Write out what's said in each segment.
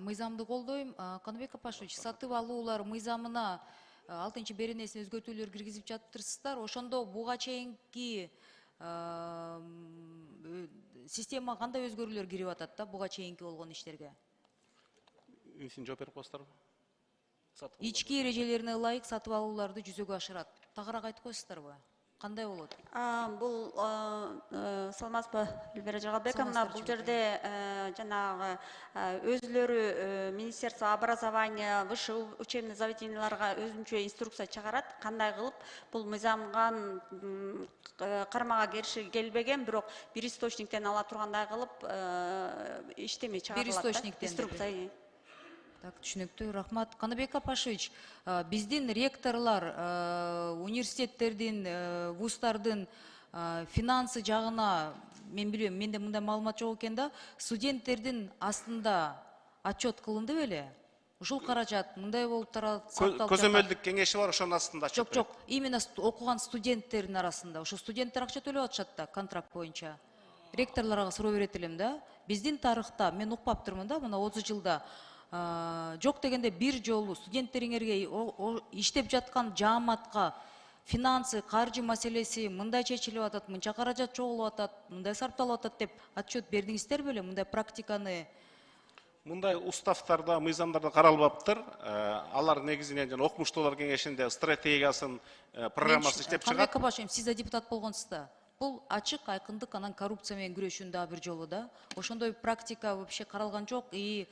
мыйзамды колдойм. Каныбек Апашевич, сатып алуулар мыйзамына 6-беренесине өзгөртүүлөр киргизип жатырсыздар. Ошондо буга чейинки система кандай өзгөрүүлөр кирип атат да буга чейинки болгон иштерге? Сен жооп берип коесуздарбы? Ички эрежелерине ылайык сатып алууларды жүзөгө ашырат. Тагыраак айтып коесуздарбы? Кандай болот? Бул саламатсызбы, Эльвира Жагабековна, бул жерде жанагы өзүлөрү Министерство образования, высшее учебный заведенияларга өзүнчө инструкция чыгарат, кандай кылып бул мыйзамган кармага каршы келбеген, бирок бир источниктен ала тургандай кылып иштемей чыгарылат. Бир источниктен. Инструкция. Так, түшүнүктүү, рахмат. Каныбек Апашевич, биздин ректорлар университеттердин, вуздардын финансы жагына мен билем, менде мындай маалымат жок экен да, студенттердин астында отчет кылынды беле? Ушул каражат мындай болуп сакталып. Көзөмөлдүк кеңеши бар, ошонун астында. Жок, именно окуган студенттердин арасында. Ошо студенттер акча төлөп атышат да, контракт боюнча. Ректорлорго суроо берет элем да. Биздин тарыхта, мен укпаптырмын да, мына 30 жылда жок дегенде бир жолу студенттериңерге иштеп жаткан жааматка финансы, каржы маселеси мындай чечилип атат, мынча каражат чогулуп атат, мындай сарпталып атат деп отчет бердиңиздер беле? Мындай практиканы мындай уставтарда, мыйзамдарда каралбаптыр. Алар негизинен жана окумуштуулар кеңешинде стратегиясын, программасын иштеп чыгат. Каныбек Апашевич, сиз да депутат болгонсуз да. Бул ачык, айкындык, анан коррупция менен күрөшүүнүн дагы бир жолу да. Ошондой практика вообще каралган жок и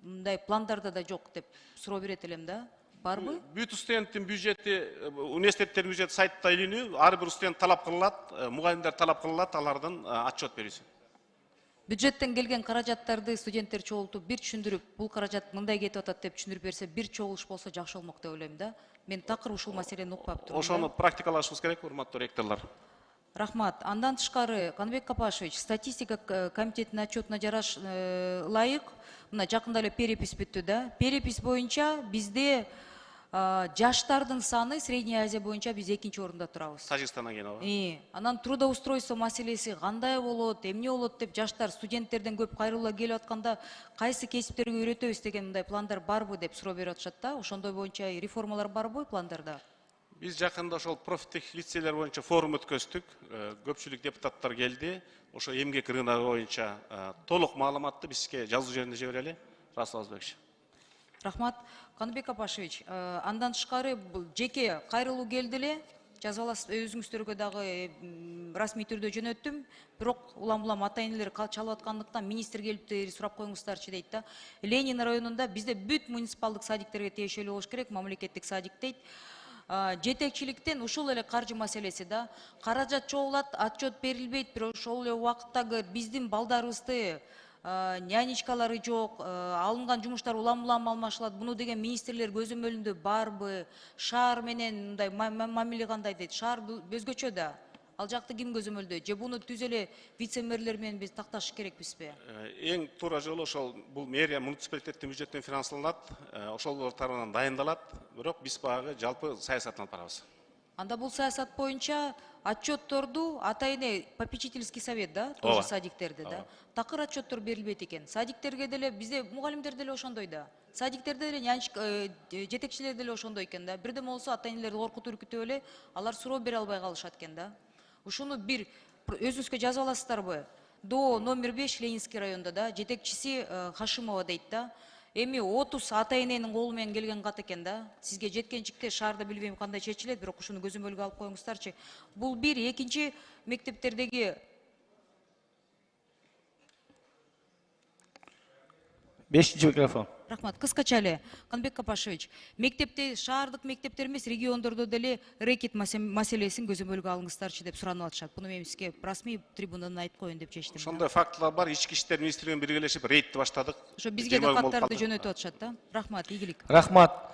мындай пландарда да жок деп суроо берет элем да. Барбы? Бүт студенттин бюджети, университеттердин бюджети сайтта илинүү, ар бир студент талап кылылат, мугалимдер талап кылылат, алардын отчет берүүсү. Бюджеттен келген каражаттарды студенттер чогултуп, бир түшүндүрүп, бул каражат мындай кетип атат деп түшүндүрүп берсе, бир чогулуш болсо жакшы болмок деп ойлойм да. Мен такыр ушул маселени укпаптырмын. Ошону практикалашыбыз керек, урматтуу ректорлор. Рахмат. Андан тышкары, Каныбек Апашевич, статистика комитетинин отчетуна жараш ылайык, мына жакында эле перепись бүттү да. Перепись боюнча бизде жаштардын саны Средняя Азия боюнча биз 2-нчи орунда турабыз. Тажикстандан кийин ооба. Анан трудоустройство маселеси кандай болот, эмне болот деп жаштар студенттерден көп кайрылууга келип атканда кайсы кесиптерге үйрөтөбүз деген мындай пландар барбы деп суроо берип атышат да. Ошондой боюнча реформалар барбы пландарда? Биз жакында ошол профиттик лицейлер боюнча форум өткөздүк. Көпчүлүк депутаттар келди. Ошо эмгек рыногу боюнча толук маалыматты бизге жазуу жеринде жиберели. Расул Азбекович. Рахмат. Каныбек Апашевич, андан тышкары бул жеке кайрылуу келди эле. Жазып аласыз, өзүңүздөргө дагы расмий түрдө жөнөттүм. Бирок улам ата-энелер чалып аткандыктан министр келиптир, сурап коюңуздарчы дейт да. Ленин районунда бизде бүт муниципалдык садиктерге тиешелүү болуш керек, мамлекеттик садик дейт. Жетекчиликтен ушул эле каржы маселеси да. Каражат чогулат, отчет берилбейт, бирок ошол эле убакытта биздин балдарыбызды нянечкалары жок, алынган жумуштар улам алмашылат. Буну деген министрлер көзөмөлүндө барбы? Шаар менен мындай мамиле кандай дейт? Шаар өзгөчө да. Ал жакты ким көзөмөлдөйт? Же буну түз эле вице-мэрлер менен биз такташ керекпизби? Эң туура жолу ошол бул мэрия муниципалитеттин бюджетинен финансланат, ошолор тарабынан дайындалат, бирок биз багы жалпы саясатын алып барабыз. Анда бул саясат боюнча отчетторду ата-эне попечительский совет да, тоже садиктерде да. Такыр отчеттор берилбейт экен. Садиктерге деле бизде мугалимдер деле ошондой да. Садиктерде деле жетекчилер деле ошондой экен да. Бирдеме болсо ата-энелерди коркутуп үркүтүп эле алар суроо бере албай калышат экен да. Ушуну бир өзүңүзгө жазып аласыздарбы? До номер 5 Ленинский районда да, жетекчиси Хашимова дейт да. Эми 30 ата-эненин колу менен келген кат экен да. Сизге жеткенчикте шаарда билбейм кандай чечилет, бирок ушуну көзөмөлгө алып коюңуздарчы. Бул бир, экинчи мектептердеги 5-чи микрофон. Рахмат, кыскача эле. Каныбек Апашевич, мектепте, шаардык мектептер эмес, региондордо деле рэкет маселесин көзөмөлгө алыңыздарчы деп суранып атышат. Буну мен сизге расмий трибунадан айтып коеюн деп чечтим. Ошондой фактылар бар, ички иштер министрлигинен биргелешип рейдти баштадык. Ошо бизге да каттарды жөнөтүп атышат да. Рахмат, ийгилик. Рахмат.